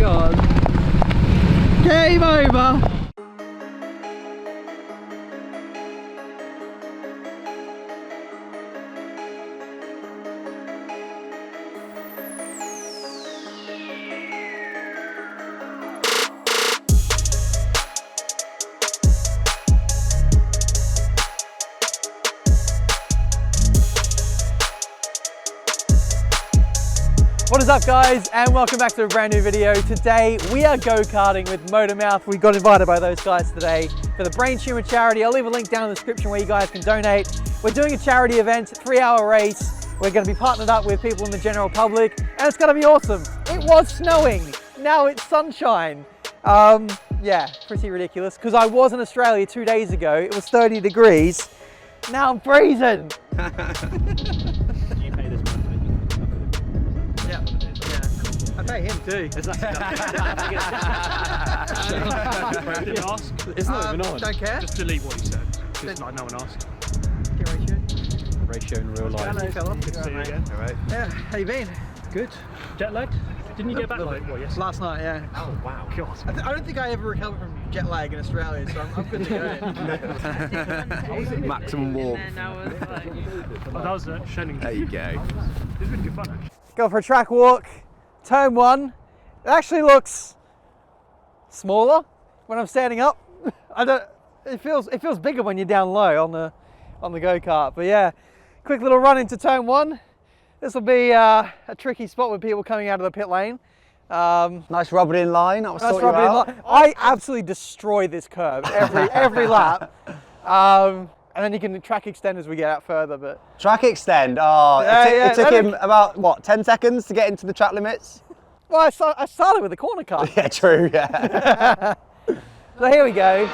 god. Game over. What is up guys, and welcome back to a brand new video. Today we are go-karting with Motormouth. We got invited by those guys today for the Brain Tumor charity. I'll leave a link down in the description where you guys can donate. We're doing a charity event, 3-hour race. We're going to be partnered up with people in the general public and it's going to be awesome. It was snowing, now it's sunshine. Yeah, pretty ridiculous because I was in Australia 2 days ago. It was 30 degrees. Now I'm freezing. I pay him too. It's not even on. Don't care. Just delete what he said. Just like no one asked. Ratio in real life. Hello, fella. Good to see you again. All right. Yeah, how you been? Good. Jet lagged? Didn't you get back like what, yesterday? Last night, yeah. Oh wow. God. I don't think I ever recovered from jet lag in Australia, so I'm good to go. Maximum warmth. Oh, that was Shenning. There you go. It's been good fun actually. Go for a track walk. Turn one. It actually looks smaller when I'm standing up. It feels bigger when you're down low on the go-kart. But yeah, quick little run into turn one. This will be a tricky spot with people coming out of the pit lane. Nice rubbing in line. That was Nice sort you rubbing in out. line. I absolutely destroy this curve every lap. And then you can track extend as we get out further. But Track extend. Oh, Yeah, it took him about what 10 seconds to get into the track limits. well, I started with the corner car. Yeah, true. Yeah. So here we go.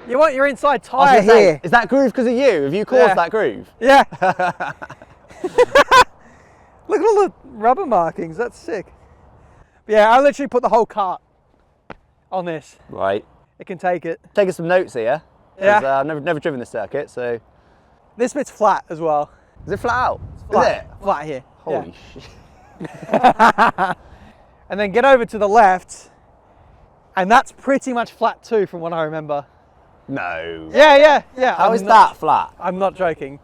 You want your inside I was tyre gonna say, here. is that groove because of you? Have you caused Yeah. that groove? Yeah. Look at all the rubber markings. That's sick. But yeah, I literally put the whole cart on this. Right. It can take it. Taking some notes here. 'Cause, Yeah. I've never driven this circuit, so. This bit's flat as well. Is it flat out? Flat, Is it? Flat here. Holy Yeah. shit. And then get over to the left, and that's pretty much flat too, from what I remember. No. Yeah. How I'm is not- that flat? I'm not joking.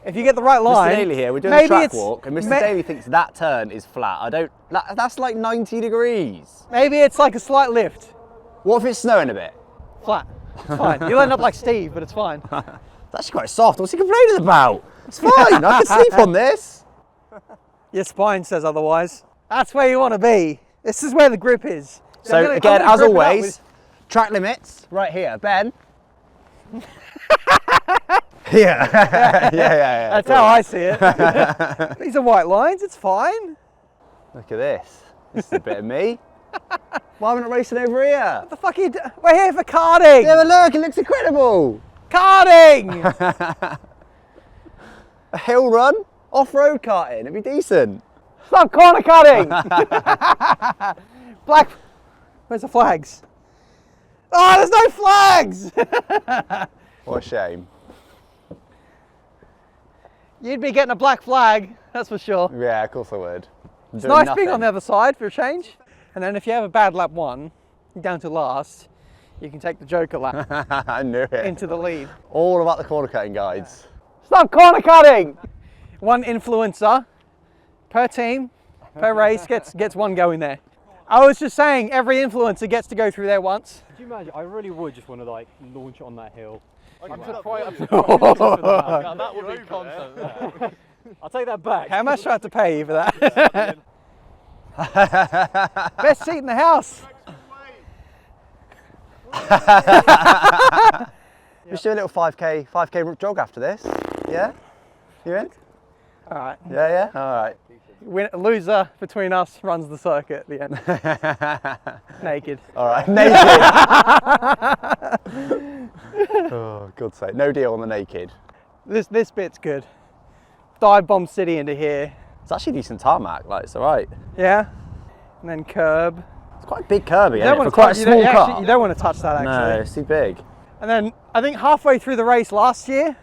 If you get the right line. Mr. Daly here, we're doing maybe a track it's- walk, and Mr. ma- Daly thinks that turn is flat. That's like 90 degrees. Maybe it's like a slight lift. What if it's snowing a bit? Flat. It's fine. You'll end up like Steve, but it's fine. It's actually quite soft. What's he complaining about? It's fine. I can sleep on this. Your spine says otherwise. That's where you want to be. This is where the grip is. So I'm again, gonna as grip it up always, track limits right here. Ben. Yeah. yeah. That's how I see it. These are white lines. It's fine. Look at this. This is a bit of me. Why am I not racing over here? What the fuck are you doing? We're here for karting. Yeah, but look, it looks incredible. Karting. A hill run, off-road karting. It'd be decent. Stop corner cutting. Black. Where's the flags? Oh, there's no flags. What a shame. You'd be getting a black flag, that's for sure. Yeah, of course I would. It's nice being on the other side for a change. And then if you have a bad lap one, down to last, you can take the Joker lap I knew it. into the lead. All about the corner cutting guides. Stop corner cutting! One influencer per team, per race gets one go in there. I was just saying, every influencer gets to go through there once. Could you imagine? I really would just want to like launch it on that hill. That would be content. I'll take that back. How much do I have to pay you for that? Best seat in the house. We should do a little 5k jog after this. Yeah? You in? All right. Yeah? All right. Loser between us runs the circuit at the end. Naked. All right, naked. Oh, God's sake. No deal on the naked. This bit's good. Dive bomb city into here. It's actually decent tarmac, like it's all right. Yeah. And then curb. It's quite a big curvy, You isn't don't it? want For to quite touch, a you don't- small you car. actually- you don't want to touch that No, actually. it's too big. And then I think halfway through the race last year,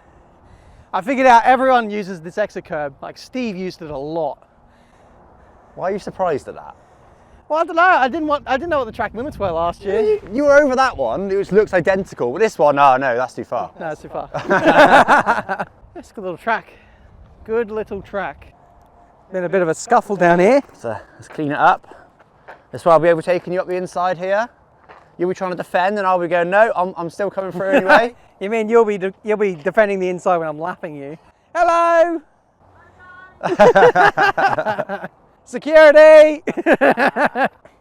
I figured out everyone uses this exit curb. Like Steve used it a lot. Why are you surprised at that? Well, I don't know. I didn't know what the track limits were last year. You were over that one, which looks identical, but this one, oh no, that's too far. No, it's too far. That's a good little track. Good little track. Been a bit of a scuffle down here. So let's clean it up. That's why I'll be overtaking you up the inside here. You'll be trying to defend, and I'll be going, no, I'm still coming through anyway. You mean you'll be defending the inside when I'm lapping you? Hello. Security!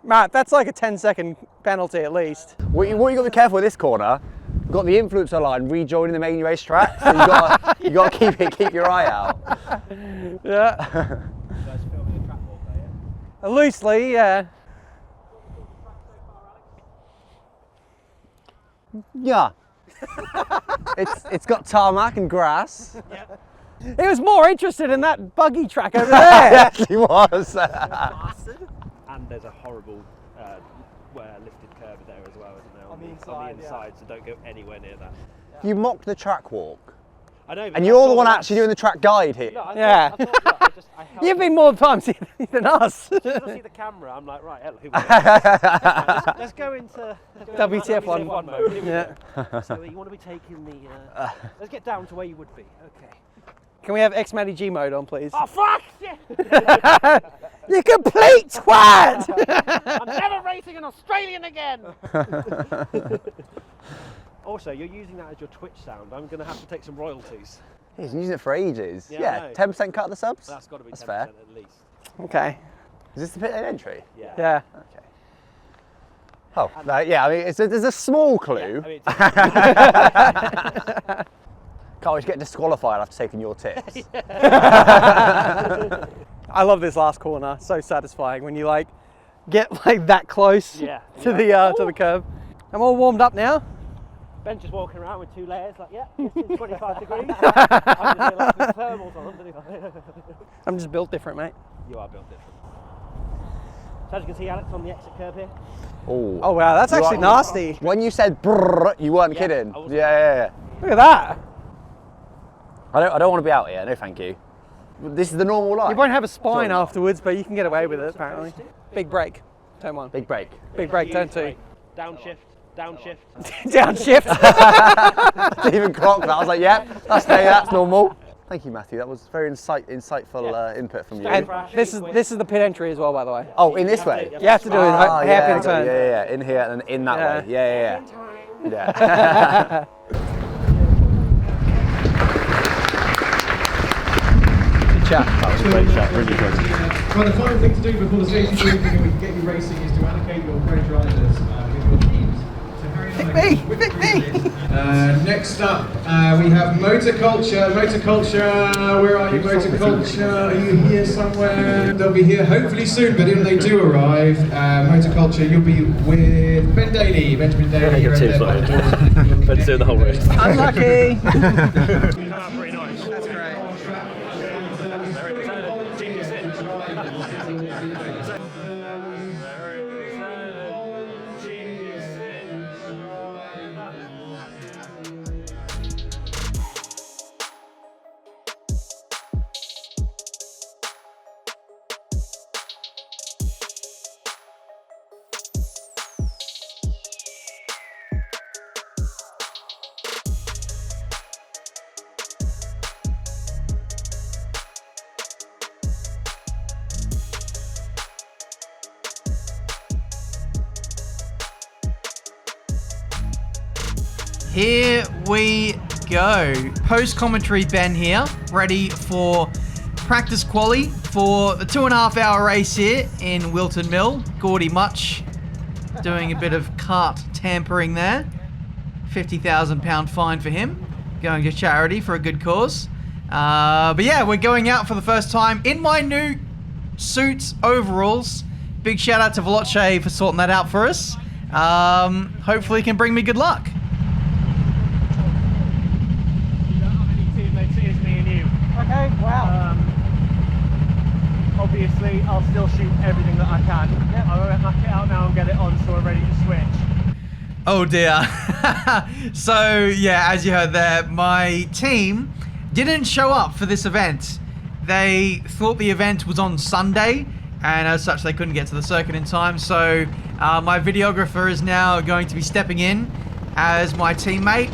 Matt, that's like a 10-second penalty at least. What you got to be careful with this corner, we've got the influencer line rejoining the main racetrack, so you got to keep your eye out. Yeah. Loosely, yeah. Yeah. It's got tarmac and grass. Yeah. He was more interested in that buggy track over It there. actually was. And there's a horrible lifted curb there as well, isn't there? On the inside, so don't go anywhere near that. You mocked the track walk. I know. And you're the one actually doing the track guide here. No, Yeah. You've been more times than us. I see the camera. I'm like, right, let's go into WTF one mode. Here we Yeah. go. So you want to be taking the. Let's get down to where you would be. Okay. Can we have X-Matty G mode on, please? Oh fuck! You complete twat! I'm never racing an Australian again. Also, you're using that as your Twitch sound. I'm going to have to take some royalties. He's been using it for ages. Yeah, Yeah, 10% cut of the subs? That's got to be 10% fair. at least. Okay. Is this the pit lane entry? Yeah. Yeah. Okay. Oh, no, yeah, I mean, there's a small clue. Yeah, I mean, Can't wait to get disqualified after taking your tips. I love this last corner. So satisfying when you like get like that close to the curb. I'm all warmed up now. Ben's just walking around with 2 layers, like, yeah, this is 25 degrees. I'm just doing like with thermals on. I'm just built different, mate. You are built different. So as you can see, Alex on the exit curb here. Ooh. Oh wow, that's actually nasty. When you said brrr, you weren't kidding. Yeah. Look at that. I don't want to be out here, no thank you. This is the normal line. You won't have a spine afterwards, but you can get away with it apparently. Big brake. Turn 1. Big break. Big brake. Turn 2. Downshift. Downshift. Downshift. Didn't even clock that. I was like, yeah, that's normal. Thank you, Matthew. That was very insightful input from you. And this is the pit entry as well, by the way. Oh, in this way? You have to do a hairpin turn. Yeah, in here and in that way. Yeah. That was a great shot, really good. Well, the final thing to do before the safety briefing and we can get you racing is to allocate your approach riders with your teams. So Harry and I Pick me! Next up, we have Motorculture. Motorculture, where are you, Motorculture? Are you here somewhere? They'll be here hopefully soon, but if they do arrive, Motorculture, you'll be with Bendaly. Benjamin Daly. Ben's doing the whole race. Unlucky! Pretty nice. That's great. Here we go. Post commentary Ben here, ready for practice quali for the 2.5 hour race here in Whilton Mill. Gordy Much doing a bit of kart tampering there. £50,000 fine for him, going to charity for a good cause. But yeah, we're going out for the first time in my new suits, overalls. Big shout out to Veloce for sorting that out for us. Hopefully it can bring me good luck. Okay, wow. Obviously, I'll still shoot everything that I can. Yep. I'm going to hack it out now and get it on so we're ready to switch. Oh dear. So, yeah, as you heard there, my team didn't show up for this event. They thought the event was on Sunday, and as such they couldn't get to the circuit in time, so my videographer is now going to be stepping in as my teammate.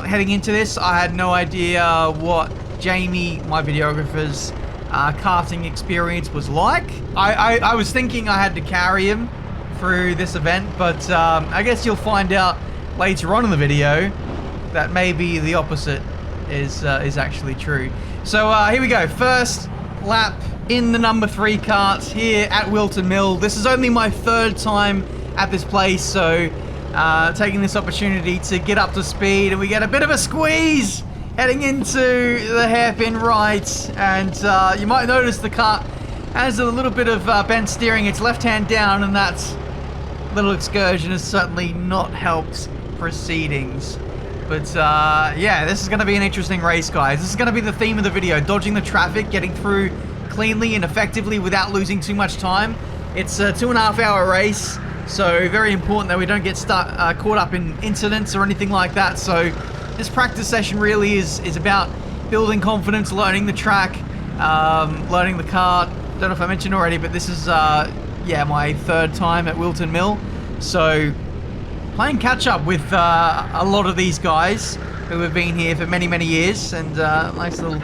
Heading into this, I had no idea what Jamie, my videographer's karting experience was like. I was thinking I had to carry him through this event, but I guess you'll find out later on in the video that maybe the opposite is actually true. So here we go, first lap in the number 3 kart here at Whilton Mill. This is only my 3rd time at this place, so taking this opportunity to get up to speed, and we get a bit of a squeeze heading into the hairpin right, and you might notice the kart has a little bit of bent steering. It's left hand down, and that little excursion has certainly not helped proceedings. But yeah, this is going to be an interesting race, guys. This is going to be the theme of the video, dodging the traffic, getting through cleanly and effectively without losing too much time. It's a 2.5-hour race, so very important that we don't get caught up in incidents or anything like that. So this practice session really is about building confidence, learning the track, learning the kart. Don't know if I mentioned already, but this is yeah, my 3rd time at Whilton Mill, so playing catch up with a lot of these guys who have been here for many years, and nice little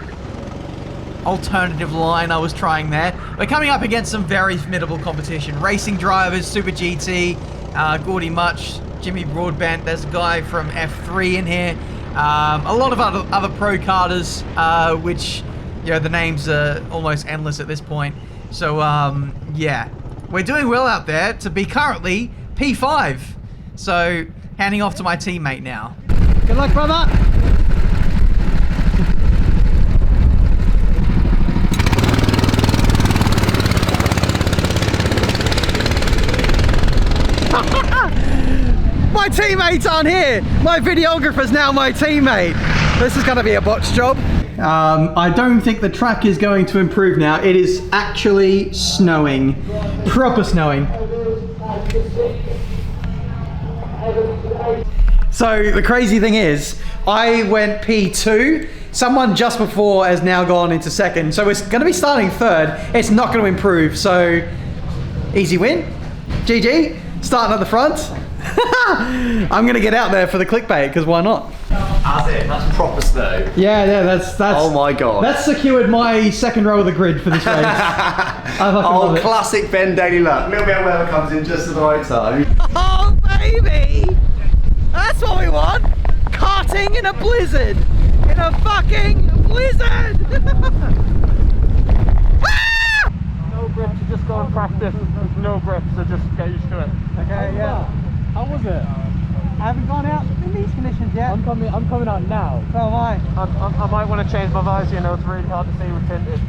alternative line I was trying there. We're coming up against some very formidable competition. Racing drivers, Super GT, Gordy Much, Jimmy Broadbent, there's a guy from F3 in here, a lot of other pro karters, which, you know, the names are almost endless at this point. So yeah, we're doing well out there to be currently P5. So handing off to my teammate now. Good luck, brother. My teammates aren't here. My videographer's now my teammate. This is going to be a botch job. I don't think the track is going to improve now. It is actually snowing. Proper snowing. So the crazy thing is, I went P2. Someone just before has now gone into 2nd. So it's going to be starting 3rd. It's not going to improve. So easy win. GG. Starting at the front. I'm going to get out there for the clickbait, because why not? As it, that's proper snow. Yeah, that's oh my god. That's secured my 2nd row of the grid for this race. Oh, classic bendaly luck. Little bit of weather comes in just at the right time. Oh baby! That's what we want! Karting in a blizzard! In a fucking blizzard! No grips, you just go and practice. No grips, so just get used to it. Okay, yeah. How was it? I haven't gone out in these conditions yet. I'm coming out now. So am I. I might want to change my visor, you know, it's really hard to see with tinted.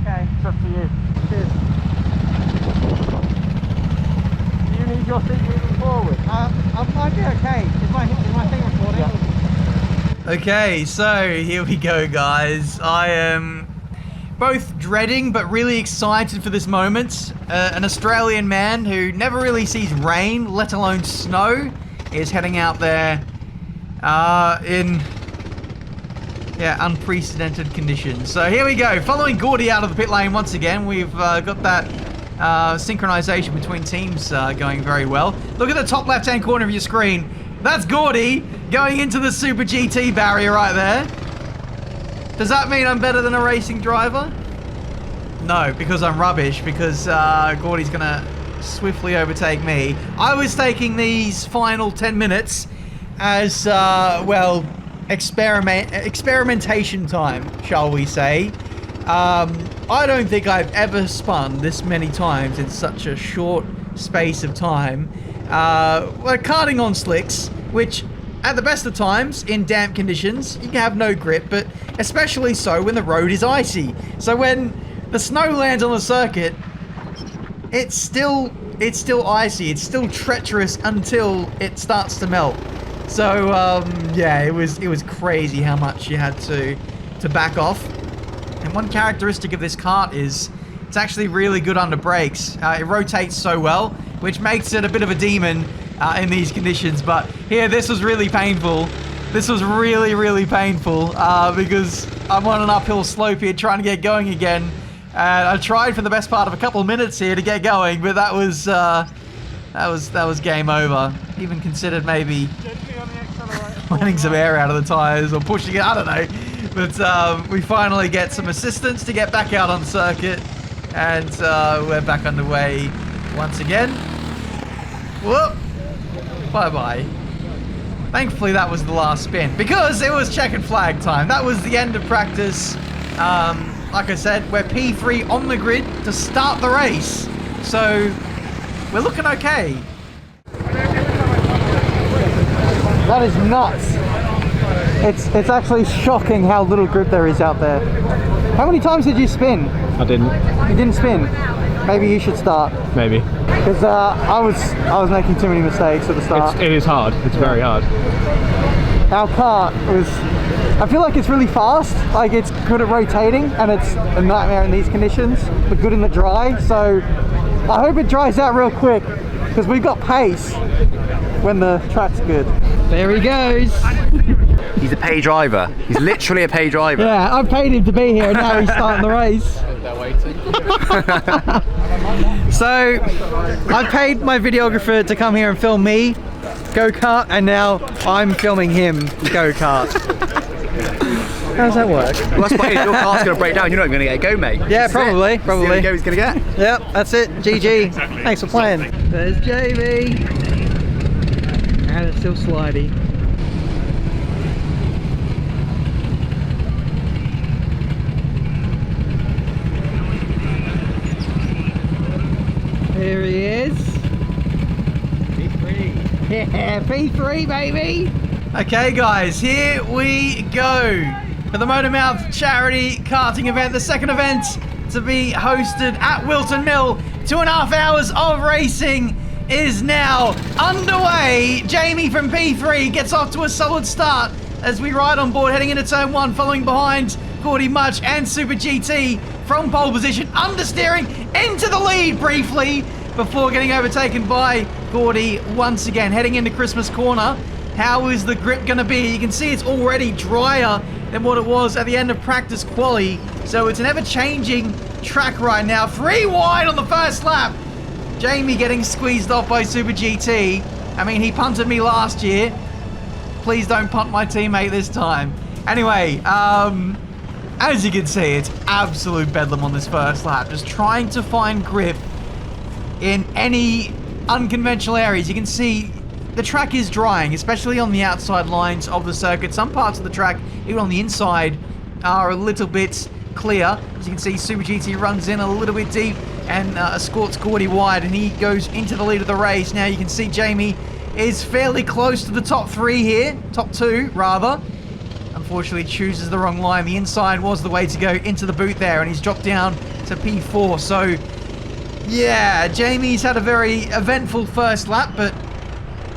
Okay. It's up to you. Cheers. Do you need your seat moving forward? I might be okay. Is my thing recording? Yeah. Okay, so here we go, guys. I am both dreading but really excited for this moment. An Australian man who never really sees rain, let alone snow, is heading out there in unprecedented conditions. So here we go, following Gordy out of the pit lane once again. We've got that synchronization between teams going very well. Look at the top left-hand corner of your screen. That's Gordy going into the Super GT barrier right there. Does that mean I'm better than a racing driver? No, because I'm rubbish, because Gordy's gonna swiftly overtake me. I was taking these final 10 minutes as, well, experimentation time, shall we say. I don't think I've ever spun this many times in such a short space of time. We're karting on slicks, which at the best of times, in damp conditions, you can have no grip, but especially so when the road is icy. So when the snow lands on the circuit, it's still icy, it's still treacherous until it starts to melt. So yeah, it was crazy how much you had to back off. And one characteristic of this kart is it's actually really good under brakes. It rotates so well, which makes it a bit of a demon in these conditions. But here, this was really painful. This was really, really painful because I'm on an uphill slope here trying to get going again. And I tried for the best part of a couple of minutes here to get going, but that was game over. Even considered maybe letting some air out of the tires or pushing it, I don't know. But we finally get some assistance to get back out on circuit, and we're back underway once again. Whoop! Bye-bye. Thankfully that was the last spin, because it was checkered flag time. That was the end of practice. Like I said, we're P3 on the grid to start the race. So, we're looking okay. That is nuts. It's actually shocking how little grip there is out there. How many times did you spin? I didn't. You didn't spin? Maybe you should start. Maybe. Because I was making too many mistakes at the start. It is hard. It's very hard. Our kart was, I feel like it's really fast, like it's good at rotating, and it's a nightmare in these conditions, but good in the dry. So I hope it dries out real quick, because we've got pace when the track's good. There he goes. He's a pay driver. He's literally a pay driver. Yeah, I paid him to be here, and now he's starting the race. So, I paid my videographer to come here and film me go-kart, and now I'm filming him go-kart. How does that work? Well, that's why your car's going to break down. You're not even going to get a go, mate. Yeah, This is probably. it. This is the only go he's going to get. Yep, that's it. GG. Thanks for playing. There's Jamie. And it's still slidey. Here he is. P3. Yeah, P3, baby. Okay, guys, here we go for the Motormouth charity karting event, the second event to be hosted at Whilton Mill. 2.5 hours of racing is now underway. Jamie from P3 gets off to a solid start as we ride on board heading into turn 1, following behind Gordy Much and Super GT from pole position, understeering into the lead briefly before getting overtaken by Gordy once again. Heading into Christmas corner, how is the grip going to be? You can see it's already drier than what it was at the end of practice quali, so it's an ever-changing track right now. 3 wide on the first lap. Jamie getting squeezed off by Super GT. I mean, he punted me last year. Please don't punt my teammate this time. Anyway, as you can see, it's absolute bedlam on this first lap. Just trying to find grip in any unconventional areas. You can see the track is drying, especially on the outside lines of the circuit. Some parts of the track, even on the inside, are a little bit clear. As you can see, Super GT runs in a little bit deep and escorts Gordy wide, and he goes into the lead of the race. Now you can see Jamie is fairly close to the top 3 here, top 2 rather. Unfortunately chooses the wrong line. The inside was the way to go into the boot there, and he's dropped down to P4. So yeah, Jamie's had a very eventful first lap, but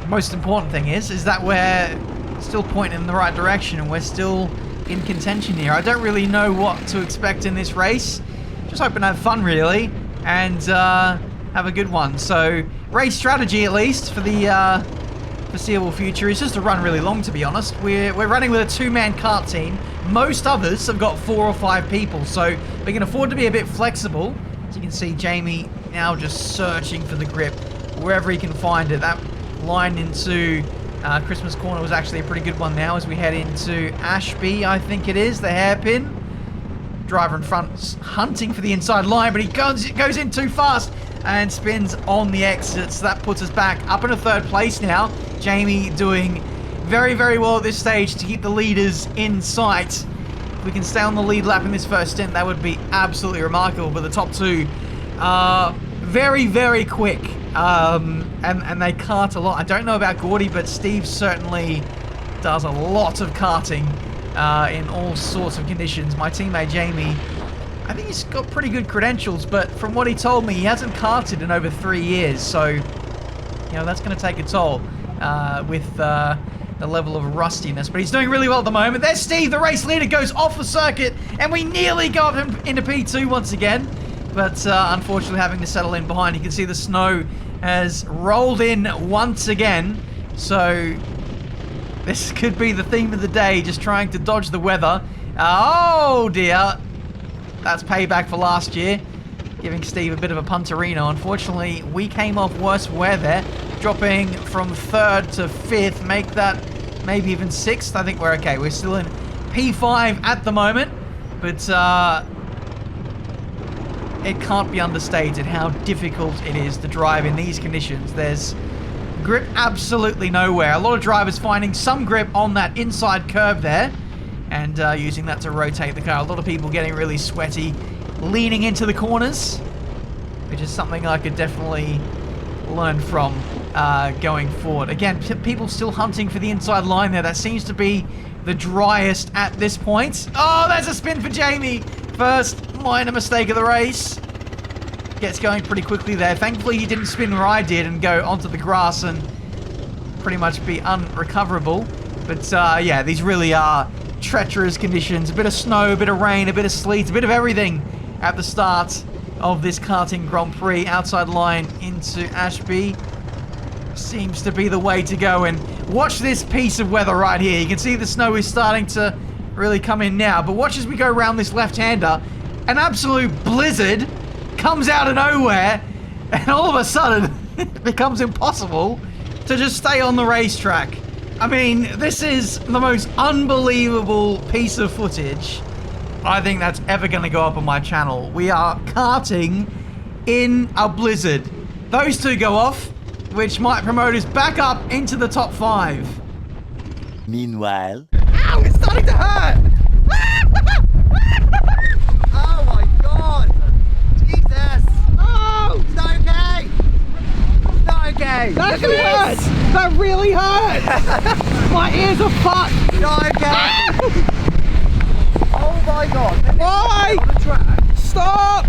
the most important thing is that we're still pointing in the right direction and we're still in contention here. I don't really know what to expect in this race. Just hoping to have fun, really, and have a good one. So race strategy, at least for the foreseeable future, is just to run really long, to be honest. We're running with a 2-man kart team. Most others have got 4 or 5 people, so we can afford to be a bit flexible. As you can see, Jamie now just searching for the grip wherever he can find it. That line into Christmas corner was actually a pretty good one now as we head into Ashby, I think it is, the hairpin. Driver in front hunting for the inside line, but he goes in too fast and spins on the exit. So that puts us back up in a 3rd place now. Jamie doing very, very well at this stage to keep the leaders in sight. If we can stay on the lead lap in this first stint, that would be absolutely remarkable. But the top 2 are very, very quick, and they kart a lot. I don't know about Gordy, but Steve certainly does a lot of karting in all sorts of conditions. My teammate Jamie, I think he's got pretty good credentials, but from what he told me, he hasn't karted in over 3 years, so you know that's going to take a toll with the level of rustiness. But he's doing really well at the moment. There's Steve, the race leader, goes off the circuit, and we nearly got him into P2 once again, but unfortunately having to settle in behind. You can see the snow has rolled in once again, so This could be the theme of the day, just trying to dodge the weather. Oh dear. That's payback for last year, giving Steve a bit of a punterino. Unfortunately, we came off worse weather, dropping from 3rd to 5th, make that maybe even 6th. I think we're okay. We're still in P5 at the moment, but it can't be understated how difficult it is to drive in these conditions. There's grip absolutely nowhere. A lot of drivers finding some grip on that inside curve there and using that to rotate the car. A lot of people getting really sweaty, leaning into the corners, which is something I could definitely learn from going forward. Again, people still hunting for the inside line there. That seems to be the driest at this point. Oh, there's a spin for Jamie. First minor mistake of the race. Gets going pretty quickly there. Thankfully, he didn't spin where I did and go onto the grass and pretty much be unrecoverable. But yeah, these really are treacherous conditions. A bit of snow, a bit of rain, a bit of sleet, a bit of everything at the start of this karting Grand Prix. Outside line into Ashby seems to be the way to go. And watch this piece of weather right here. You can see the snow is starting to really come in now. But watch as we go around this left-hander. An absolute blizzard comes out of nowhere, and all of a sudden it becomes impossible to just stay on the racetrack. I mean, this is the most unbelievable piece of footage I think that's ever going to go up on my channel. We are karting in a blizzard. Those two go off, which might promote us back up into the top 5. Meanwhile... Ow, it's starting to hurt! Oh my god! Jesus! Oh! It's not okay! It's not okay! That actually hurts! That really hurts! My ears are fucked! It's not okay! Oh my god! Why? Stop!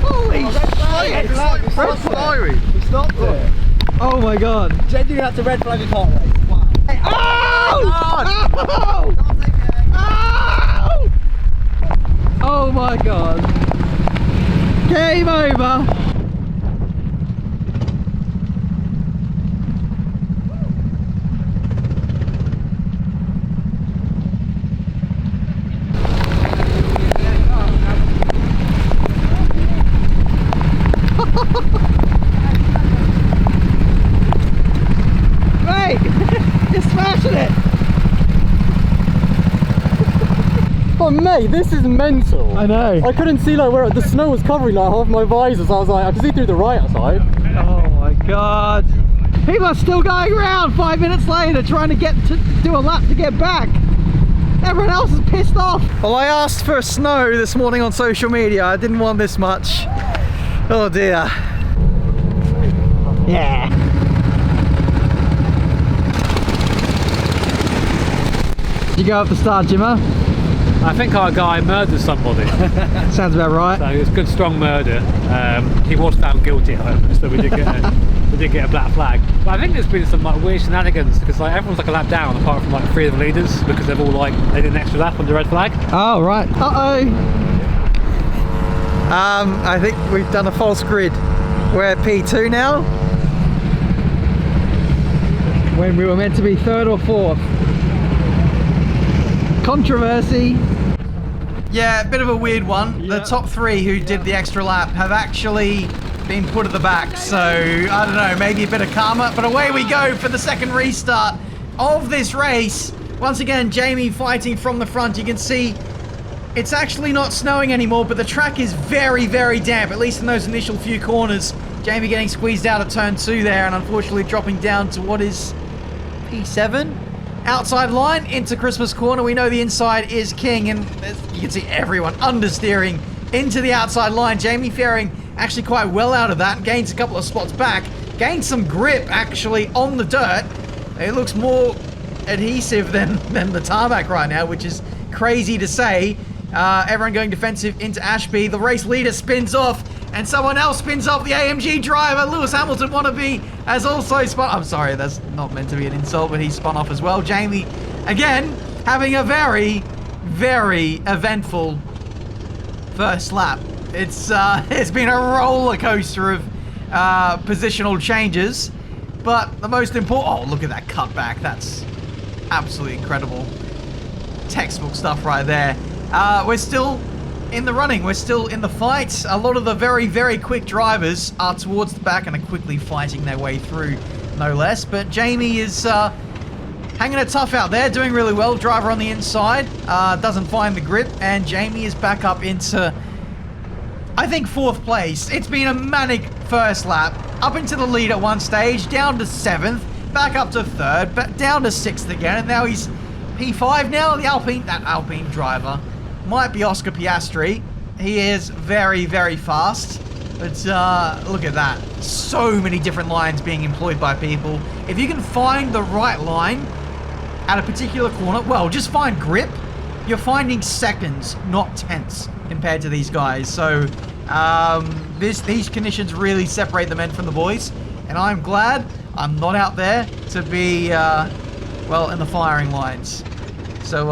Holy shit! Red flag! We stopped it! Oh my god! Genuinely that's a red flag in car race. Wow. Hey, oh! God. Oh! Oh my god! Game over! Mate! You're smashing it! Oh mate, this is mental. I know. I couldn't see like where the snow was covering like half my visors. I was like, I could see through the right side. Oh my god. People are still going around 5 minutes later trying to do a lap to get back. Everyone else is pissed off. Well, I asked for snow this morning on social media. I didn't want this much. Oh dear. Yeah. Did you go up the start, Jimmer? I think our guy murdered somebody. Sounds about right. So it was good, strong murder. He was found guilty, however, so we did get a black flag. But I think there's been some like weird shenanigans because like everyone's like a lap down apart from like 3 of the leaders because they've all like they did an extra lap on the red flag. Oh right. I think we've done a false grid. We're at P2 now. When we were meant to be 3rd or 4th. Controversy. Yeah, a bit of a weird one. Yeah. The top 3 who did the extra lap have actually been put at the back. So, I don't know, maybe a bit of karma. But away we go for the second restart of this race. Once again, Jamie fighting from the front. You can see it's actually not snowing anymore, but the track is very, very damp, at least in those initial few corners. Jamie getting squeezed out of turn 2 there and unfortunately dropping down to what is P7? Outside line into Christmas corner. We know the inside is king, and you can see everyone understeering into the outside line. Jamie faring actually quite well out of that and gains a couple of spots back. Gains some grip actually on the dirt. It looks more adhesive than the tarmac right now, which is crazy to say. Everyone going defensive into Ashby. The race leader spins off, and someone else spins off. The AMG driver, Lewis Hamilton wannabe, has also spun. I'm sorry, that's not meant to be an insult, but he spun off as well. Jamie, again, having a very, very eventful first lap. It's been a roller coaster of positional changes, but the most important... Oh, look at that cutback. That's absolutely incredible. Textbook stuff right there. We're still in the running. We're still in the fight. A lot of the very, very quick drivers are towards the back and are quickly fighting their way through, no less. But Jamie is hanging it tough out there, doing really well. Driver on the inside, doesn't find the grip, and Jamie is back up into, I think, 4th place. It's been a manic first lap. Up into the lead at one stage, down to 7th, back up to 3rd, but down to 6th again, and now he's P5 now. That Alpine driver might be Oscar Piastri. He is very, very fast. But look at that. So many different lines being employed by people. If you can find the right line at a particular corner, well, just find grip. You're finding seconds, not tenths, compared to these guys. So these conditions really separate the men from the boys. And I'm glad I'm not out there to be, well, in the firing lines. So,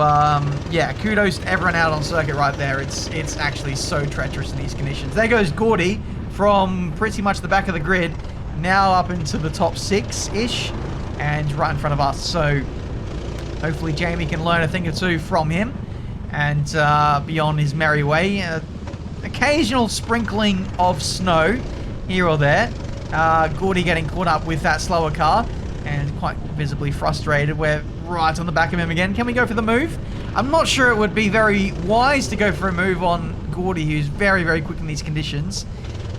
yeah, kudos to everyone out on circuit right there. It's actually so treacherous in these conditions. There goes Gordy from pretty much the back of the grid, now up into the top 6-ish, and right in front of us. So, hopefully Jamie can learn a thing or two from him and be on his merry way. Occasional sprinkling of snow here or there. Gordy getting caught up with that slower car and quite visibly frustrated. We're right on the back of him again. Can we go for the move? I'm not sure it would be very wise to go for a move on Gordy, who's very, very quick in these conditions.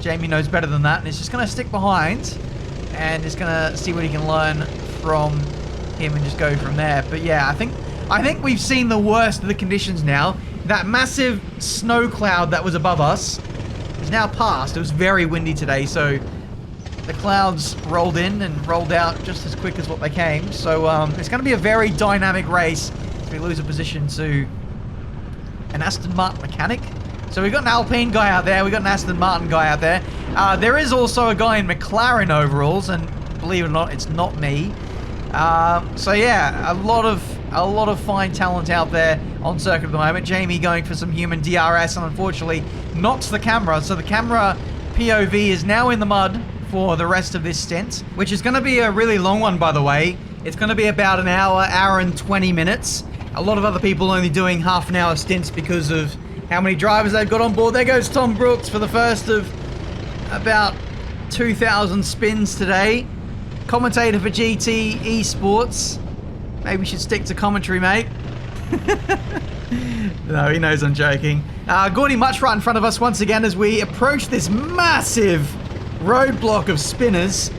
Jamie knows better than that, and is just going to stick behind and is going to see what he can learn from him and just go from there. But yeah, I think we've seen the worst of the conditions now. That massive snow cloud that was above us is now past. It was very windy today, so the clouds rolled in and rolled out just as quick as what they came. So it's going to be a very dynamic race if we lose a position to an Aston Martin mechanic. So we've got an Alpine guy out there, we've got an Aston Martin guy out there. There is also a guy in McLaren overalls, and believe it or not, it's not me. So yeah, a lot of fine talent out there on circuit at the moment. Jamie going for some human DRS and unfortunately knocks the camera. So the camera POV is now in the mud for the rest of this stint, which is going to be a really long one, by the way. It's going to be about an hour and 20 minutes. A lot of other people only doing half an hour stints because of how many drivers they've got on board. There goes Tom Brooks for the first of about 2,000 spins today. Commentator for GT Esports. Maybe we should stick to commentary, mate. No, he knows I'm joking. Gordy much right in front of us once again as we approach this massive roadblock of spinners.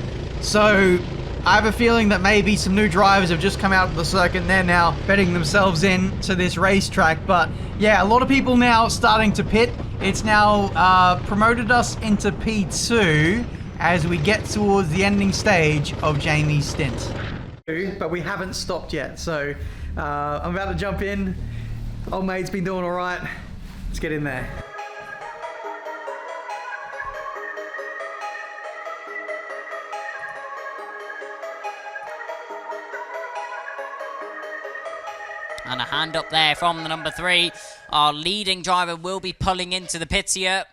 So I have a feeling that maybe some new drivers have just come out of the circuit and they're now betting themselves in to this racetrack. But yeah, a lot of people now starting to pit. It's now promoted us into P2 as we get towards the ending stage of Jamie's stint. But we haven't stopped yet, so I'm about to jump in. Old mate's been doing all right. Let's get in there. And a hand up there from the number 3. Our leading driver will be pulling into the pits here.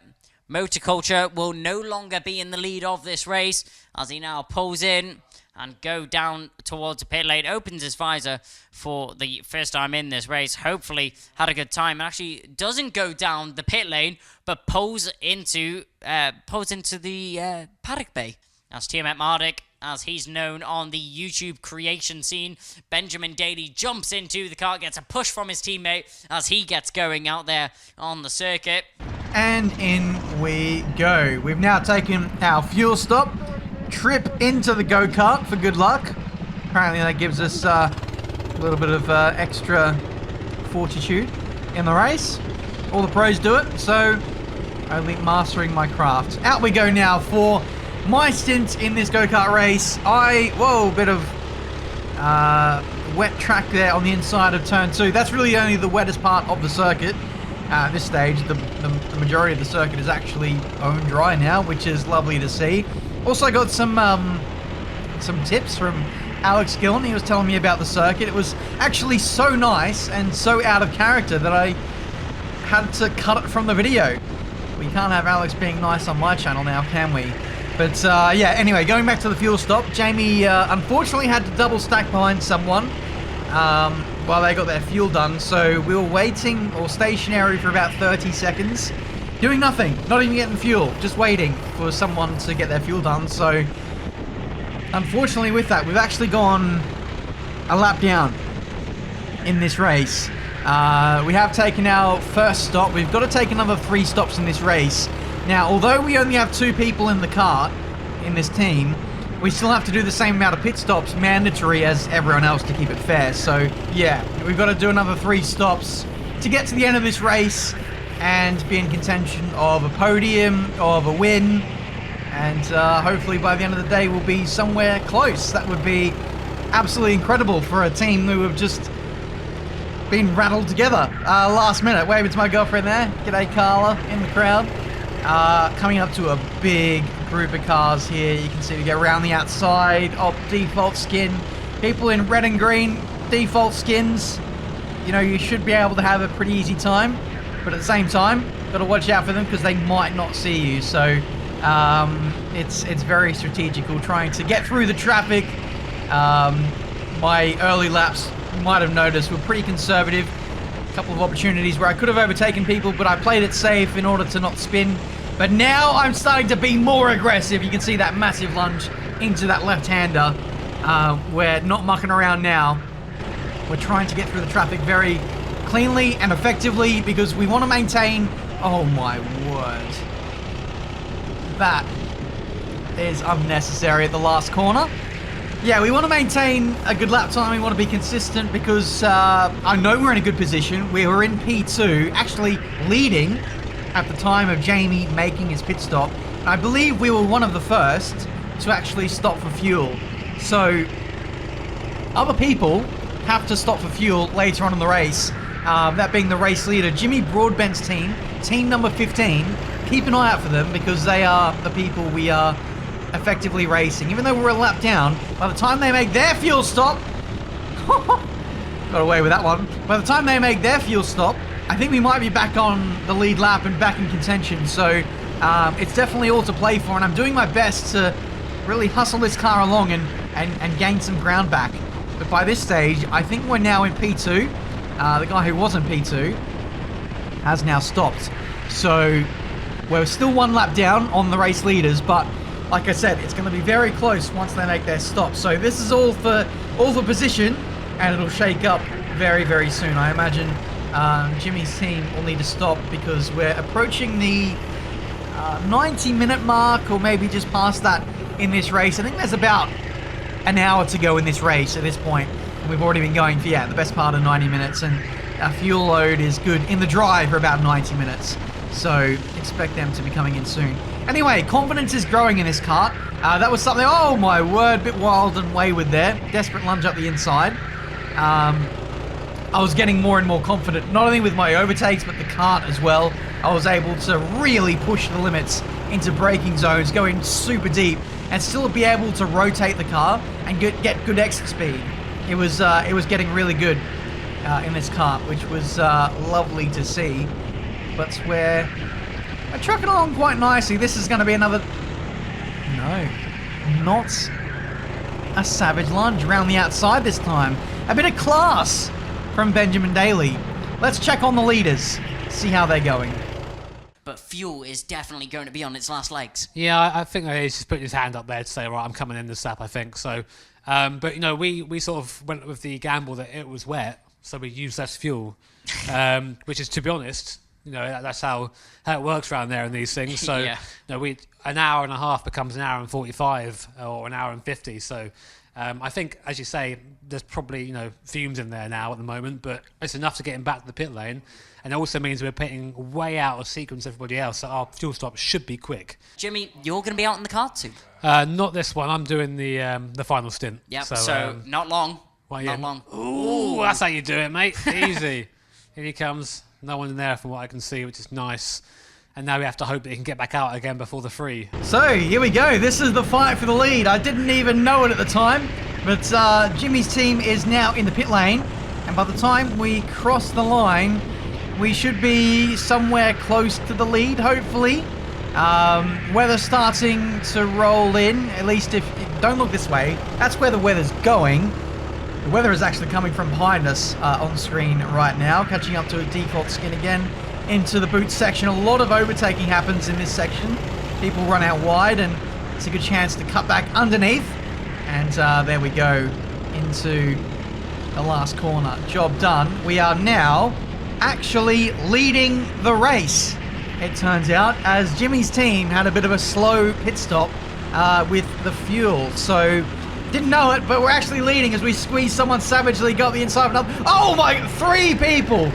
Motorculture will no longer be in the lead of this race as he now pulls in and go down towards the pit lane. Opens his visor for the first time in this race. Hopefully had a good time. And actually doesn't go down the pit lane, but pulls into the paddock bay. As Tiametmarduk, as he's known on the YouTube creation scene, Benjamin Daly jumps into the car, gets a push from his teammate as he gets going out there on the circuit. And in we go. We've now taken our fuel stop, trip into the go-kart for good luck. Apparently that gives us a little bit of extra fortitude in the race. All the pros do it, so only mastering my craft. Out we go now for my stint in this go-kart race. Whoa, bit of wet track there on the inside of turn 2. That's really only the wettest part of the circuit. At this stage, the majority of the circuit is actually bone dry now, which is lovely to see. Also got some tips from Alex Gillen. He was telling me about the circuit. It was actually so nice and so out of character that I had to cut it from the video. We can't have Alex being nice on my channel now, can we? But yeah, anyway, going back to the fuel stop, Jamie unfortunately had to double stack behind someone while they got their fuel done. So we were waiting or stationary for about 30 seconds, doing nothing, not even getting fuel, just waiting for someone to get their fuel done. So unfortunately with that, we've actually gone a lap down in this race. We have taken our first stop. We've got to take another 3 stops in this race. Now, although we only have 2 people in the kart in this team, we still have to do the same amount of pit stops, mandatory as everyone else to keep it fair. So yeah, we've got to do another 3 stops to get to the end of this race and be in contention of a podium, of a win, and hopefully by the end of the day we'll be somewhere close. That would be absolutely incredible for a team who have just been rattled together last minute. Waving to my girlfriend there. G'day Carla in the crowd. Coming up to a big group of cars here. You can see we go around the outside of default skin. People in red and green default skins. You know, you should be able to have a pretty easy time, but at the same time, got to watch out for them because they might not see you. So it's very strategical trying to get through the traffic. My early laps, you might have noticed, were pretty conservative. A couple of opportunities where I could have overtaken people, but I played it safe in order to not spin. But now I'm starting to be more aggressive. You can see that massive lunge into that left-hander. We're not mucking around now. We're trying to get through the traffic very cleanly and effectively because we want to maintain... Oh my word. That is unnecessary at the last corner. Yeah, we want to maintain a good lap time. We want to be consistent because I know we're in a good position. We were in P2, actually leading at the time of Jamie making his pit stop. And I believe we were one of the first to actually stop for fuel. So other people have to stop for fuel later on in the race. That being the race leader, Jimmy Broadbent's team, team number 15. Keep an eye out for them because they are the people we are effectively racing. Even though we're a lap down, by the time they make their fuel stop, got away with that one. By the time they make their fuel stop, I think we might be back on the lead lap and back in contention. So it's definitely all to play for, and I'm doing my best to really hustle this car along and gain some ground back. But by this stage, I think we're now in P2. The guy who was in P2 has now stopped. So we're still 1 lap down on the race leaders, but like I said, it's going to be very close once they make their stop. So this is all for position, and it'll shake up very, very soon. I imagine Jimmy's team will need to stop because we're approaching the 90-minute mark, or maybe just past that in this race. I think there's about an hour to go in this race at this point. And we've already been going for, the best part of 90 minutes, and our fuel load is good in the drive for about 90 minutes. So expect them to be coming in soon. Anyway, confidence is growing in this kart. That was something, oh my word, a bit wild and wayward there. Desperate lunge up the inside. I was getting more and more confident, not only with my overtakes, but the kart as well. I was able to really push the limits into braking zones, going super deep, and still be able to rotate the car and get good exit speed. It was getting really good in this kart, which was lovely to see. But we're trucking along quite nicely. This is going to be another... No, not a savage lunge around the outside this time. A bit of class from Benjamin Daly. Let's check on the leaders, see how they're going. But fuel is definitely going to be on its last legs. Yeah, I think he's just putting his hand up there to say, right, I'm coming in this lap, I think. So, but, you know, we sort of went with the gamble that it was wet, so we used less fuel, which is, to be honest... You know, that's how it works around there in these things. So, yeah. You know, an hour and a half becomes an hour and 45 or an hour and 50. So, I think, as you say, there's probably, fumes in there now at the moment, but it's enough to get him back to the pit lane. And it also means we're pitting way out of sequence everybody else, so our fuel stop should be quick. Jimmy, you're going to be out in the kart too? Not this one. I'm doing the final stint. Yep, so not long. Not long. Ooh, that's how you do it, mate. Easy. Here he comes. No one in there from what I can see, which is nice. And now we have to hope that he can get back out again before the free. So, here we go. This is the fight for the lead. I didn't even know it at the time, but Jimmy's team is now in the pit lane. And by the time we cross the line, we should be somewhere close to the lead, hopefully. Weather's starting to roll in, at least if don't look this way. That's where the weather's going. The weather is actually coming from behind us on screen right now, catching up to a default skin again into the boot section. A lot of overtaking happens in this section. People run out wide, and it's a good chance to cut back underneath. And there we go, into the last corner. Job done. We are now actually leading the race, it turns out, as Jimmy's team had a bit of a slow pit stop with the fuel. So, didn't know it, but we're actually leading as we squeeze someone savagely, got the inside of another. Oh my, 3 people!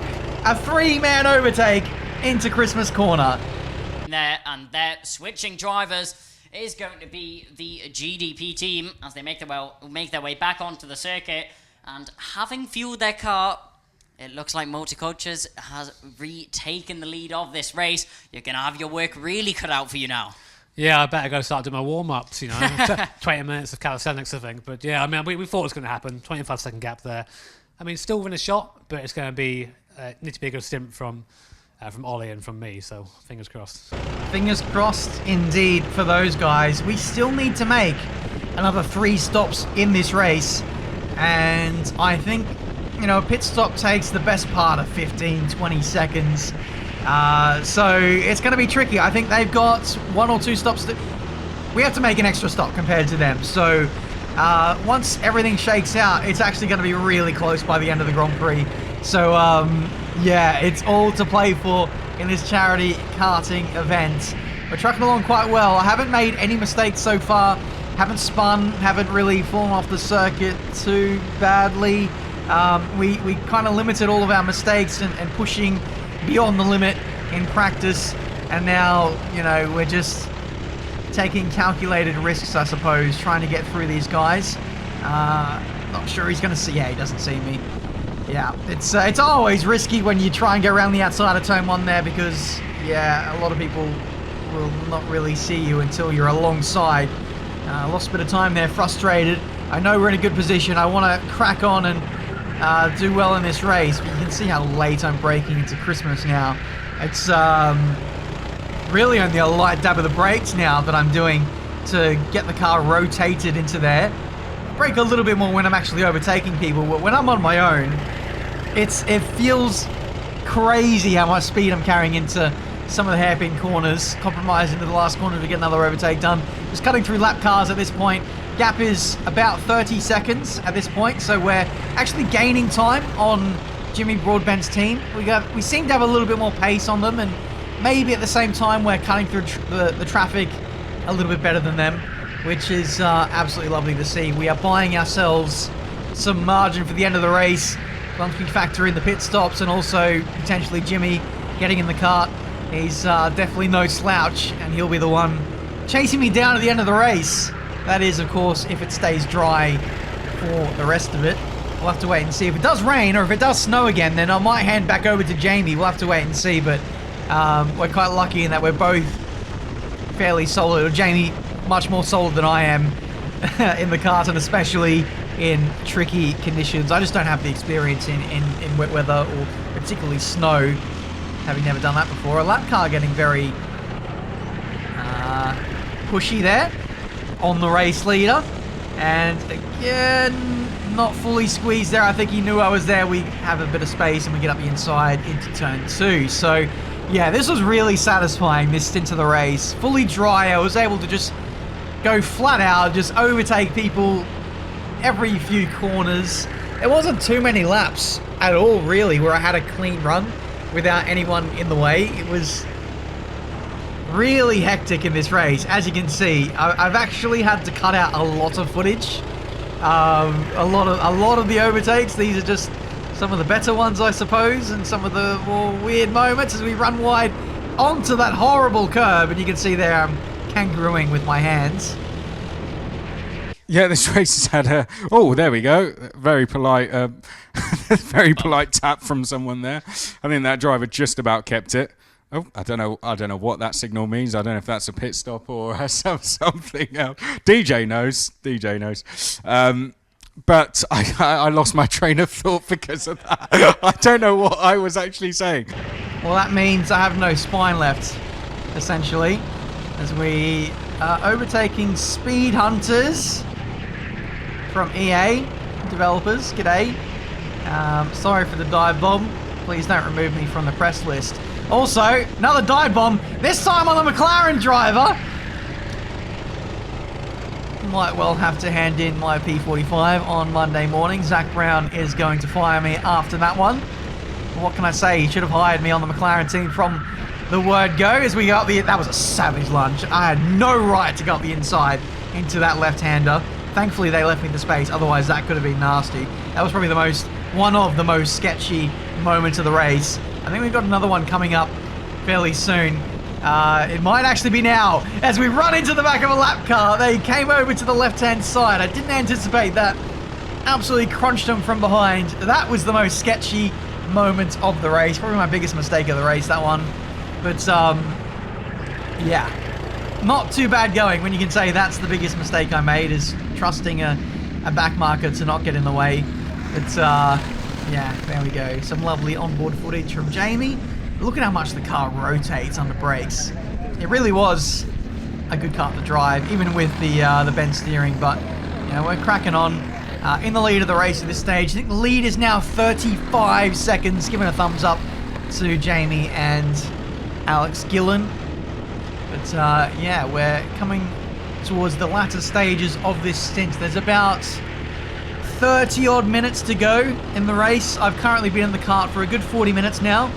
A 3-man overtake into Christmas corner. There, and they're switching drivers is going to be the GDP team as they make their way back onto the circuit. And having fueled their car, it looks like Motorcultures has retaken the lead of this race. You're going to have your work really cut out for you now. Yeah, I better go start doing my warm-ups, 20 minutes of calisthenics, I think. But yeah, I mean, we thought it was going to happen. 25-second gap there. I mean, still win a shot, but it's going to be, need to be a good stint from Ollie and from me, so fingers crossed. Fingers crossed indeed for those guys. We still need to make another 3 stops in this race, and I think, a pit stop takes the best part of 15-20 seconds. So it's going to be tricky. I think they've got 1 or 2 stops. We have to make an extra stop compared to them. So once everything shakes out, it's actually going to be really close by the end of the Grand Prix. So yeah, it's all to play for in this charity karting event. We're trucking along quite well. I haven't made any mistakes so far. Haven't spun. Haven't really fallen off the circuit too badly. We kind of limited all of our mistakes and pushing beyond the limit in practice, and now we're just taking calculated risks, I suppose, trying to get through these guys. Not sure he's going to see. Yeah, he doesn't see me. Yeah, it's always risky when you try and go around the outside of turn 1 there, because yeah, a lot of people will not really see you until you're alongside. Lost a bit of time there, frustrated. I know we're in a good position. I want to crack on and do well in this race, but you can see how late I'm braking into Christmas now. It's really only a light dab of the brakes now that I'm doing to get the car rotated into there. Brake a little bit more when I'm actually overtaking people, but when I'm on my own, it feels crazy how much speed I'm carrying into some of the hairpin corners, compromising to the last corner to get another overtake done. Just cutting through lap cars at this point. Gap is about 30 seconds at this point, so we're actually gaining time on Jimmy Broadbent's team. We seem to have a little bit more pace on them, and maybe at the same time we're cutting through the traffic a little bit better than them, which is absolutely lovely to see. We are buying ourselves some margin for the end of the race once we factor in the pit stops, and also potentially Jimmy getting in the kart. He's definitely no slouch, and he'll be the one chasing me down at the end of the race. That is, of course, if it stays dry for the rest of it. We'll have to wait and see. If it does rain or if it does snow again, then I might hand back over to Jamie. We'll have to wait and see, but we're quite lucky in that we're both fairly solid. Jamie, much more solid than I am in the kart, and especially in tricky conditions. I just don't have the experience in wet weather or particularly snow, having never done that before. A lap car getting very pushy there on the race leader, and again not fully squeezed there. I think he knew I was there. We have a bit of space and we get up the inside into turn 2. So yeah, this was really satisfying, this stint of the race. Fully dry, I was able to just go flat out, just overtake people every few corners. There wasn't too many laps at all really where I had a clean run without anyone in the way. It was really hectic in this race. As you can see, I've actually had to cut out a lot of footage. A lot of the overtakes. These are just some of the better ones, I suppose, and some of the more weird moments as we run wide onto that horrible curb. And you can see there I'm kangarooing with my hands. Yeah, this race has had a... Oh, there we go. Very polite, very polite tap from someone there. I think that driver just about kept it. Oh, I don't know what that signal means. I don't know if that's a pit stop or something else. DJ knows. But I lost my train of thought because of that. I don't know what I was actually saying. Well, that means I have no spine left, essentially. as we are overtaking Speed Hunters from EA developers. G'day. Sorry for the dive bomb. Please don't remove me from the press list. Also, another dive bomb, this time on the McLaren driver. Might well have to hand in my P45 on Monday morning. Zach Brown is going to fire me after that one. What can I say? He should have hired me on the McLaren team from the word go. As we got that was a savage lunge. I had no right to go up the inside into that left-hander. Thankfully, they left me the space. Otherwise, that could have been nasty. That was probably one of the most sketchy moments of the race. I think we've got another one coming up fairly soon. It might actually be now. As we run into the back of a lap car, they came over to the left-hand side. I didn't anticipate that. Absolutely crunched them from behind. That was the most sketchy moment of the race. Probably my biggest mistake of the race, that one. But, yeah. Not too bad going when you can say that's the biggest mistake I made, is trusting a back marker to not get in the way. But, yeah, there we go. Some lovely onboard footage from Jamie. Look at how much the car rotates under brakes. It really was a good car to drive, even with the bent steering. But, you know, we're cracking on. In the lead of the race at this stage. I think the lead is now 35 seconds. Giving a thumbs up to Jamie and Alex Gillen. But, yeah, we're coming towards the latter stages of this stint. There's about 30 odd minutes to go in the race. I've currently been in the kart for a good 40 minutes now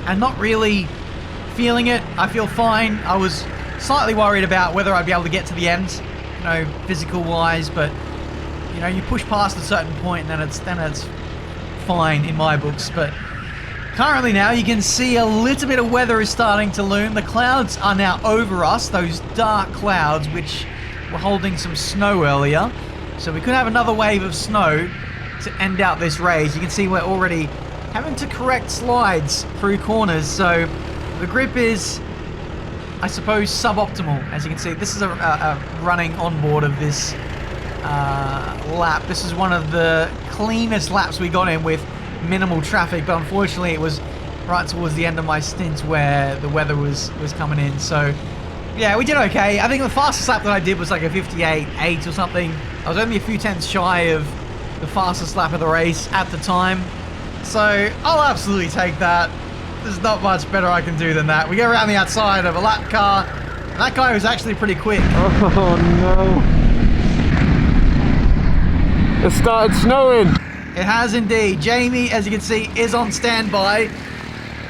and not really feeling it. I feel fine. I was slightly worried about whether I'd be able to get to the end, you know, physical wise, but you know, you push past a certain point and then it's fine in my books. But currently now you can see a little bit of weather is starting to loom. The clouds are now over us, those dark clouds which were holding some snow earlier. So we could have another wave of snow to end out this race. You can see we're already having to correct slides through corners. So the grip is, I suppose, suboptimal. As you can see, this is a running onboard of this lap. This is one of the cleanest laps we got in with minimal traffic, but unfortunately it was right towards the end of my stint where the weather was coming in. So yeah, we did okay. I think the fastest lap that I did was like a 58.8 or something. I was only a few tenths shy of the fastest lap of the race at the time. So I'll absolutely take that. There's not much better I can do than that. We go around the outside of a lap car. That guy was actually pretty quick. Oh no. It started snowing. It has indeed. Jamie, as you can see, is on standby.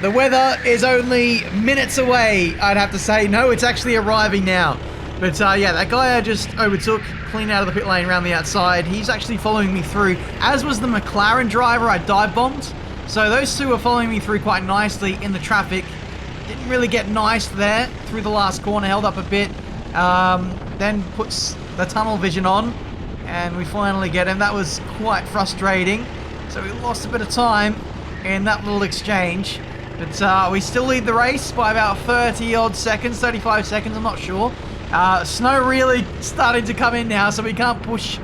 The weather is only minutes away, I'd have to say. No, it's actually arriving now. But yeah, that guy I just overtook, clean out of the pit lane around the outside, he's actually following me through, as was the McLaren driver I dive bombed. So those two were following me through quite nicely in the traffic. Didn't really get nice there through the last corner, held up a bit. Then puts the tunnel vision on, and we finally get him. That was quite frustrating. So we lost a bit of time in that little exchange. But we still lead the race by about 30 odd seconds, 35 seconds, I'm not sure. Snow really starting to come in now, so we can't push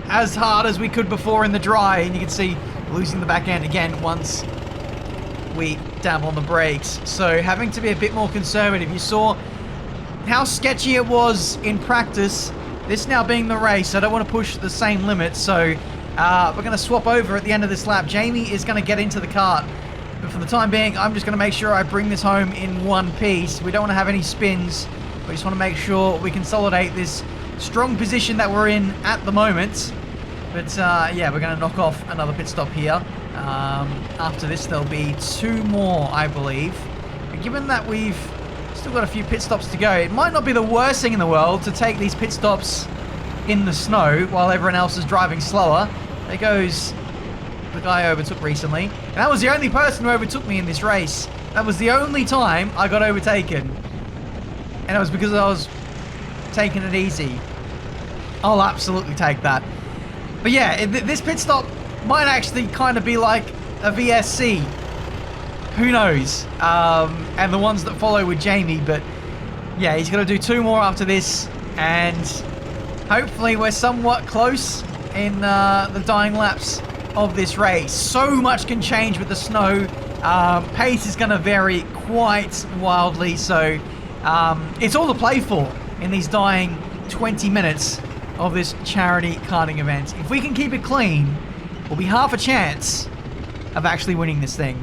as hard as we could before in the dry. And you can see losing the back end again once we dab on the brakes. So having to be a bit more conservative. You saw how sketchy it was in practice. This now being the race, I don't want to push the same limit. So we're going to swap over at the end of this lap. Jamie is going to get into the kart. But for the time being, I'm just going to make sure I bring this home in one piece. We don't want to have any spins. We just want to make sure we consolidate this strong position that we're in at the moment. But yeah, we're going to knock off another pit stop here. After this, there'll be two more, I believe. But given that we've still got a few pit stops to go, it might not be the worst thing in the world to take these pit stops in the snow while everyone else is driving slower. There goes the guy I overtook recently. And that was the only person who overtook me in this race. That was the only time I got overtaken. And it was because I was taking it easy. I'll absolutely take that. But yeah, this pit stop might actually kind of be like a VSC. Who knows? And the ones that follow with Jamie. But yeah, he's going to do two more after this. And hopefully we're somewhat close in the dying laps of this race. So much can change with the snow. Pace is going to vary quite wildly. So It's all to play for in these dying 20 minutes of this charity karting event. If we can keep it clean, we'll be half a chance of actually winning this thing.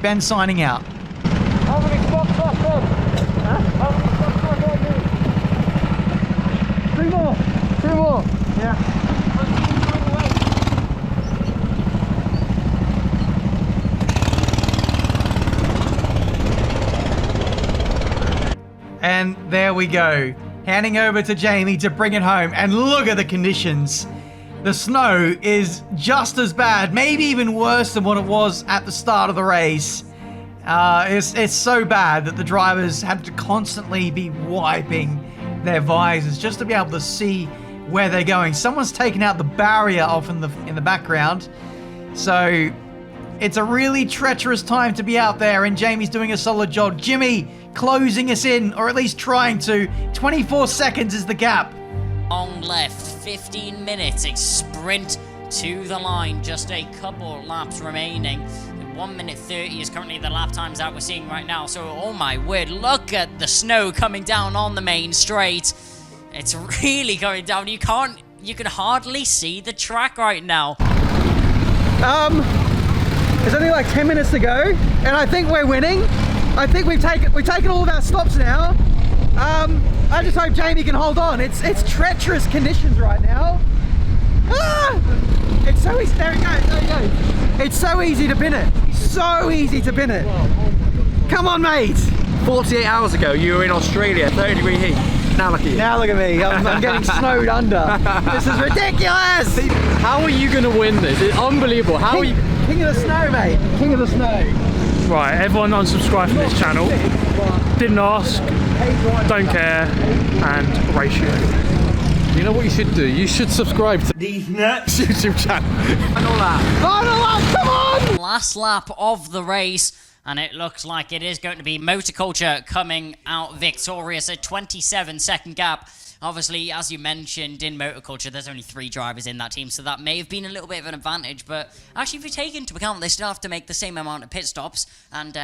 Ben signing out. How many spots left then? How many spots left then? 3 more. 2 more. Yeah. And there we go. Handing over to Jamie to bring it home. And look at the conditions. The snow is just as bad, maybe even worse than what it was at the start of the race. It's so bad that the drivers have to constantly be wiping their visors just to be able to see where they're going. Someone's taken out the barrier off in the background. So it's a really treacherous time to be out there, and Jamie's doing a solid job. Jimmy closing us in, or at least trying to. 24 seconds is the gap. Long left, 15 minutes, a sprint to the line, just a couple laps remaining. 1 minute 30 is currently the lap times that we're seeing right now. So, oh my word, look at the snow coming down on the main straight. It's really going down. You can hardly see the track right now. There's only like 10 minutes to go, and I think we're winning. I think we've taken all of our stops now. I just hope Jamie can hold on. It's treacherous conditions right now. It's so easy. There he goes. There he goes. It's so easy to bin it. So easy to bin it. Come on, mate. 48 hours ago, you were in Australia, 30-degree heat. Now look at you. Now look at me. I'm getting snowed under. This is ridiculous. How are you going to win this? It's unbelievable. How are you? King of the snow, mate. King of the snow. Right, everyone unsubscribe from this channel. Didn't ask, don't care, and ratio. You know what you should do? You should subscribe to These nuts. YouTube channel. Final lap, come on! Last lap of the race, and it looks like it is going to be Motorculture coming out victorious. A 27-second gap. Obviously, as you mentioned, in Motorculture, there's only 3 drivers in that team, so that may have been a little bit of an advantage. But actually, if you take into account, they still have to make the same amount of pit stops and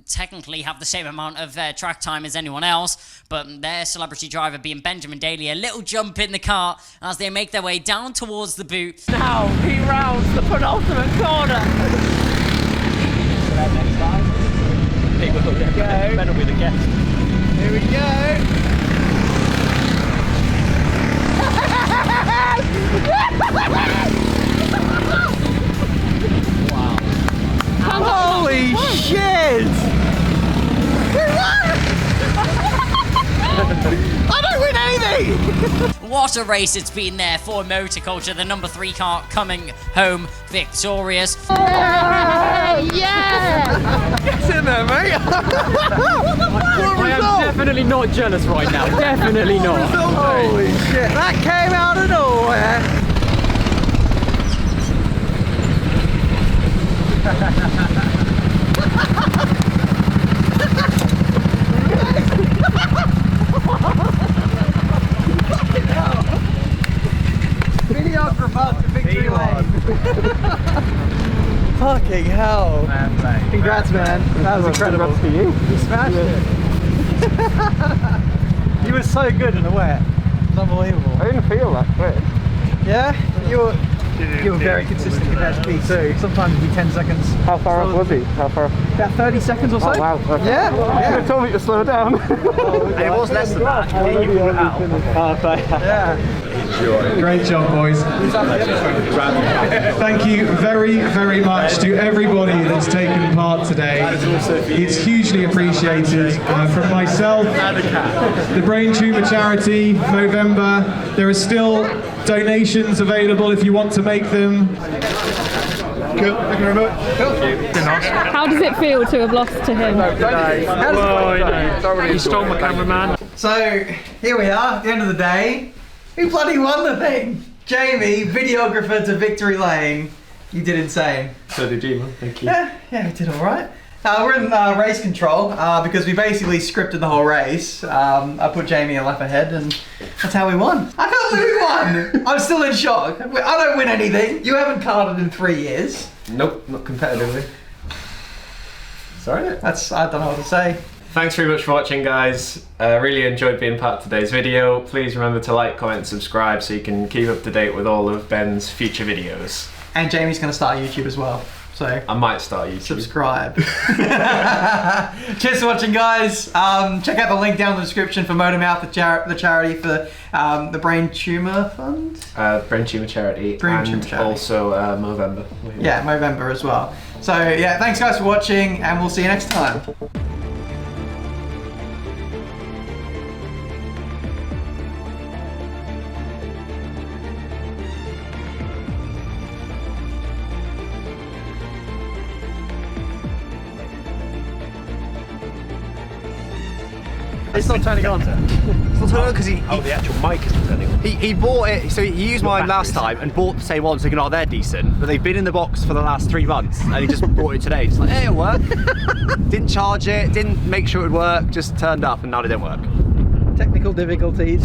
technically have the same amount of track time as anyone else. But their celebrity driver being Benjamin Daly, a little jump in the car as they make their way down towards the boot. Now he rounds the penultimate corner. Ben will be the guest. Here we go. Holy shit! I don't win anything! What a race it's been there for Motorculture. The number 3 car coming home victorious. Yeah! Get in there, mate! I am definitely not jealous right now. Definitely not. Holy shit, that came out of nowhere! Videographer to victory lane. Fucking hell. Congrats, man. That was incredible. Congrats to you. You smashed it. You were so good in the wet. It's unbelievable. I didn't feel that quick. Yeah? You were very consistent compared to P2. Sometimes it'd be 10 seconds. How far up was he? How far up? About 30 seconds or so. Oh, wow. Okay. Yeah? You could have told me to slow down. And it was less than that. You pulled it out. Yeah. Great job, boys. Thank you very, very much to everybody that's taken part today. It's hugely appreciated. From myself, the Brain Tumour Charity, Movember. There are still donations available if you want to make them. Cool. Thank you very much. How does it feel to have lost to him? He stole my cameraman. So, here we are, at the end of the day. Who bloody won the thing? Jamie, videographer to victory lane. You did insane. So did you, man. Thank you. Yeah, we did alright. We're in race control because we basically scripted the whole race. I put Jamie a lap ahead and that's how we won. I can't believe we won! I'm still in shock. I don't win anything. You haven't karted in 3 years. Nope, not competitively. Sorry? I don't know what to say. Thanks very much for watching, guys. Really enjoyed being part of today's video. Please remember to like, comment, and subscribe so you can keep up to date with all of Ben's future videos. And Jamie's going to start YouTube as well. So I might start YouTube. Subscribe. Cheers for watching, guys. Check out the link down in the description for Motormouth, the charity for the Brain Tumour Fund. Brain Tumour Charity. Also Movember. Yeah, Movember as well. So yeah, thanks guys for watching, and we'll see you next time. It's not turning on. It's not turning on because the actual mic isn't turning on. he bought it, so he used mine last time and bought the same one, thinking, oh, they're decent, but they've been in the box for the last 3 months, and he just bought it today. Just like, hey, it'll work. Didn't charge it, didn't make sure it would work, just turned up, and now it didn't work. Technical difficulties.